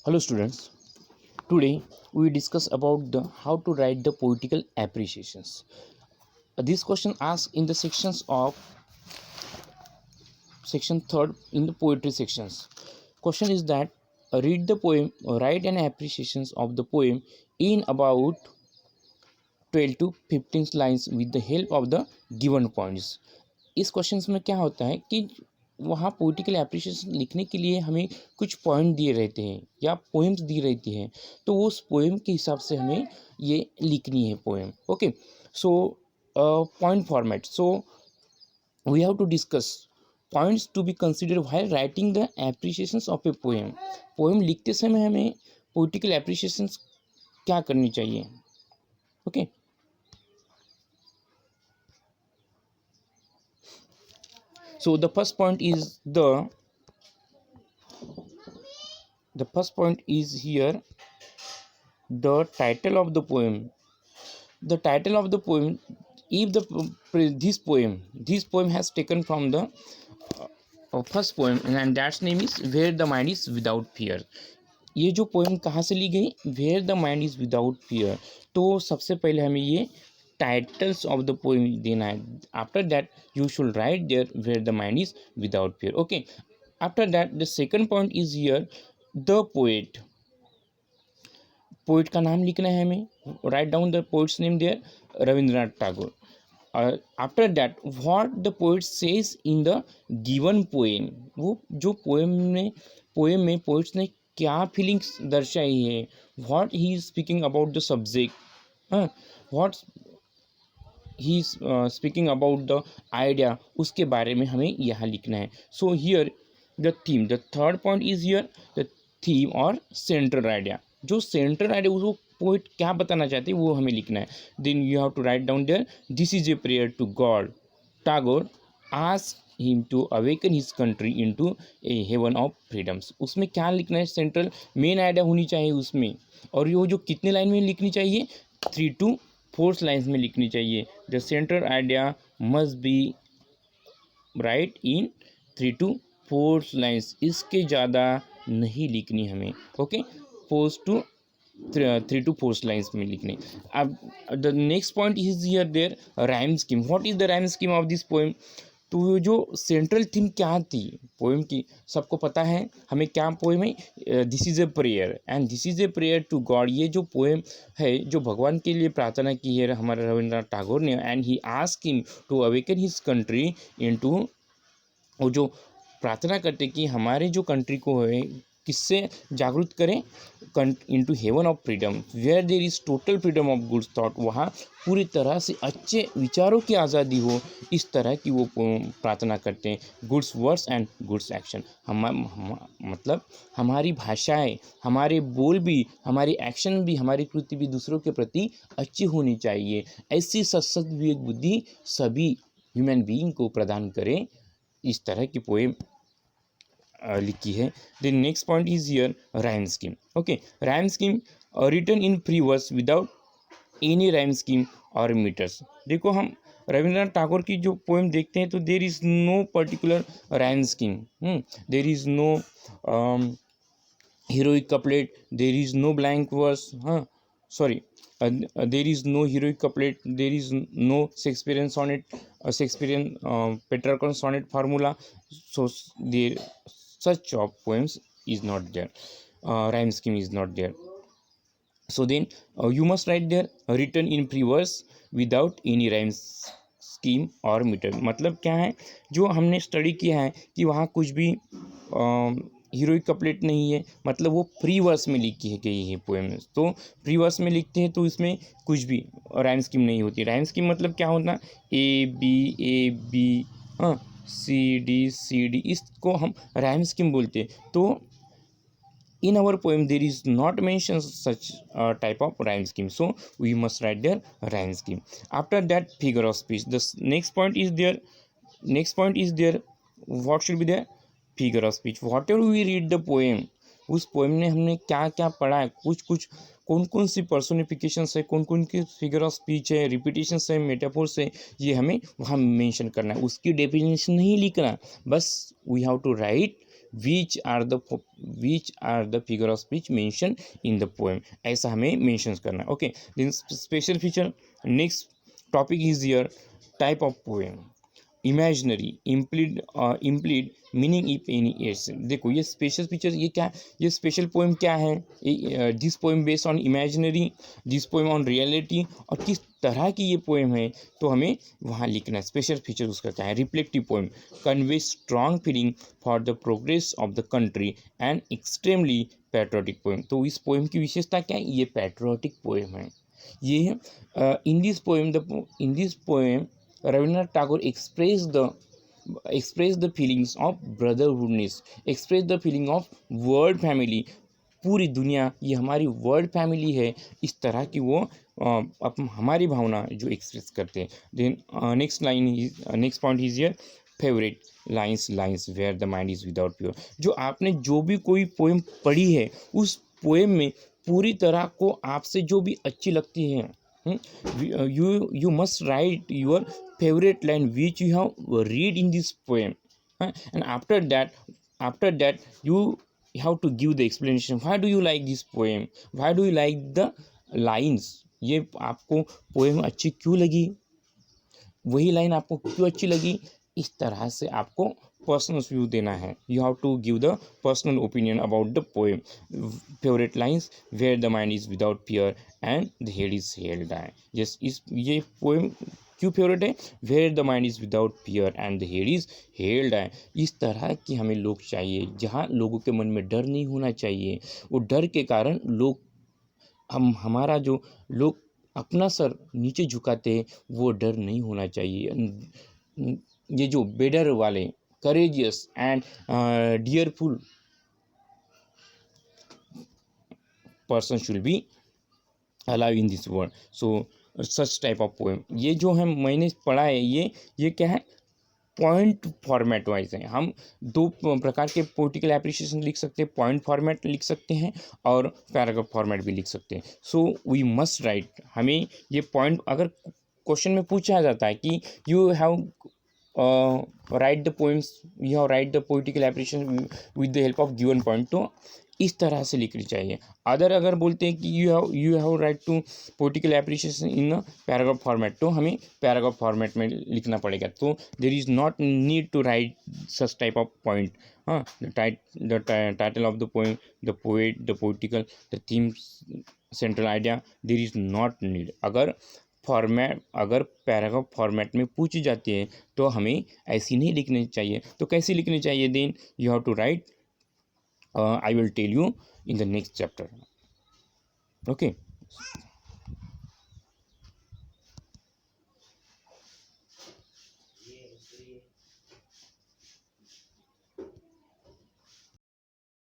Hello students, today we discuss about the how to write the poetical appreciations. This question asked in the sections of section 3rd in the poetry sections. Question is that read the poem, write an appreciations of the poem in about 12 to 15 lines with the help of the given points. इस question में क्या होता है कि वहाँ poetical appreciation लिखने के लिए हमें कुछ पॉइंट दिए रहते हैं या पोएम्स दी रहती हैं, तो वो उस पोएम के हिसाब से हमें ये लिखनी है poem. Okay, so point format. So we have to discuss points to be consider while writing the appreciations of a poem. Poem लिखते समय हमें पोइटिकल एप्रिसिएशंस क्या करनी चाहिए. Okay, so the first point is here the title of the poem. The title of the poem, if this poem has taken from the first poem, and that's name is Where the Mind is Without Fear. ये जो poem कहाँ से ली गई, where the mind is without fear. तो सबसे पहले हमें ये टाइटल्स ऑफ द पोएम देना है. After that you should write there where the mind is without fear. Okay, after that the second point is here the poet. Poet का नाम लिखना है हमें. Write down the poet's name there, Rabindranath Tagore. After that what the poet says in the given poem. वो जो poem में poets ने क्या फीलिंग्स दर्शाई है. What he is speaking about the subject, what he is speaking about the idea, उसके बारे में हमें यहाँ लिखना है. So here the theme, the third point is here the theme और सेंट्रल आइडिया. जो सेंट्रल आइडिया उसको पोइट क्या बताना चाहते हैं वो हमें लिखना है. Then you have to write down there this is a prayer to God. Tagore ask him to awaken his country into a heaven of freedoms. उसमें क्या लिखना है, सेंट्रल मेन आइडिया होनी चाहिए उसमें. और ये जो कितने लाइन में लिखनी चाहिए, 3 to 4 लाइन्स में लिखनी चाहिए. The central idea must be right in 3 to 4 lines. इसके ज़्यादा नहीं लिखनी हमें. ओके, 3 to 4 लाइन्स में लिखने. अब the next point is here there rhyme scheme. What is the rhyme scheme of this poem. तो जो सेंट्रल थीम क्या थी पोएम की, सबको पता है हमें क्या पोएम है. This is a prayer and this is a prayer to God. ये जो पोएम है जो भगवान के लिए प्रार्थना की है हमारे रविंद्रनाथ टैगोर ने. And he ask him to awaken his country into, वो जो प्रार्थना करते कि हमारे जो कंट्री को है किससे जागरूक करें, into heaven of freedom where there is total freedom of goods thought. वहाँ पूरी तरह से अच्छे विचारों की आज़ादी हो, इस तरह की वो प्रार्थना करते हैं. Goods words and goods action. मतलब हमारी भाषाएं, हमारे बोल भी, हमारी एक्शन भी, हमारी कृति भी दूसरों के प्रति अच्छी होनी चाहिए. ऐसी सशक्त विवेक बुद्धि सभी ह्यूमन बीइंग को प्रदान करें. इस तरह की पोएम लिखी है. The next point is here rhyme scheme. Okay, rhyme scheme written in free verse without any rhyme scheme और मीटर्स. देखो हम रविंद्रनाथ टैगोर की जो पोएम देखते हैं तो there is no particular rhyme scheme. There is no heroic couplet, there is no blank verse. Sorry, there is no heroic couplet, there is no Shakespearean sonnet, Shakespearean Petrarchan sonnet formula. So there such of poems is not there. Rhyme scheme is not there. So then you must write there written in free verse without any rhyme scheme और metre. मतलब क्या है, जो हमने study किया है कि वहाँ कुछ भी हीरोइक कपलेट नहीं है, मतलब वो फ्री वर्स में लिखी है गई है पोएम. तो फ्री वर्स में लिखते हैं तो इसमें कुछ भी राइम स्कीम नहीं होती. राइम स्कीम मतलब क्या होता, ए बी सी डी, इसको हम राइम स्कीम बोलते हैं. तो in our poem there is not mentioned such type of rhyme scheme, so we must write their rhyme scheme. After that, figure of speech. The next point is there what should be there, figure of speech. Whatever we read the poem, उस poem ने हमने क्या क्या पढ़ा है, कुछ कौन कौन सी पर्सोनिफिकेशंस है, कौन कौन की फिगर ऑफ स्पीच है, रिपीटेशंस है, मेटाफोर्स है, ये हमें वहाँ मेंशन करना है. उसकी डेफिनेशन नहीं लिखना, बस we have to write which are the figure of speech mention in the poem, ऐसा हमें मेंशन करना है। Okay, then special feature, next topic is your type of poem, imaginary, implied, meaning if any aids. देखो ये special feature, ये क्या, ये special poem क्या है, this poem based on imaginary, this poem on reality, और किस तरह की ये पोएम है तो हमें वहाँ लिखना है। स्पेशल फीचर उसका क्या है, reflective poem, convey strong feeling for the progress of the country and extremely patriotic poem. तो इस पोएम की विशेषता क्या है, ये पैट्रियोटिक पोएम है। ये in this poem Rabindranath Tagore express the feelings of brotherhoodness, express the feeling of world family। पूरी दुनिया ये हमारी वर्ल्ड फैमिली है, इस तरह की वो हमारी भावना जो एक्सप्रेस करते हैं। Then next point is your favourite lines where the mind is without pure. जो आपने जो भी कोई पोएम पढ़ी है, उस पोएम में पूरी तरह को आपसे जो भी अच्छी लगती है, you must write your favorite line which you have read in this poem, and after that you have to give the explanation, why do you like this poem, why do you like the lines, ये आपको poem अच्छी क्यों लगी, वही line आपको क्यों अच्छी लगी, इस तरह से आपको पर्सनल व्यू देना है। You have to give the personal opinion about the poem. Favourite lines, where the mind is without fear and the head is held high. Yes, ये पोएम क्यों फेवरेट है, where the mind is without fear and the head is held high. इस तरह की हमें लोग चाहिए, जहाँ लोगों के मन में डर नहीं होना चाहिए। वो डर के कारण लोग हमारा जो लोग अपना सर नीचे झुकाते हैं, वो डर नहीं होना चाहिए। ये जो बेडर वाले, courageous and dearful person should be alive in this world, so such type of poem। ये जो है मैंने पढ़ा है, ये क्या है, पॉइंट फॉर्मेट वाइज है। हम दो प्रकार के पोलिटिकल एप्रिसिएशन लिख सकते हैं, पॉइंट फॉर्मेट लिख सकते हैं और पैराग्राफ फॉर्मेट भी लिख सकते हैं। सो वी मस्ट राइट, हमें ये पॉइंट, अगर क्वेश्चन में पूछा जाता है कि you have write the poems, you have write the political appreciation with the help of given point, तो इस तरह से लिखनी चाहिए। अगर बोलते हैं कि you have write to political appreciation in paragraph format, तो हमें पैराग्राफ फॉर्मेट में लिखना पड़ेगा। तो there is not need to write such type of point. The title of the poem, the poet, the political, the theme, central idea, there is not need. अगर paragraph format में पूछी जाती है तो हमें ऐसी नहीं लिखनी चाहिए। तो कैसी लिखनी चाहिए, then you have to write, I will tell you in the next chapter. Okay.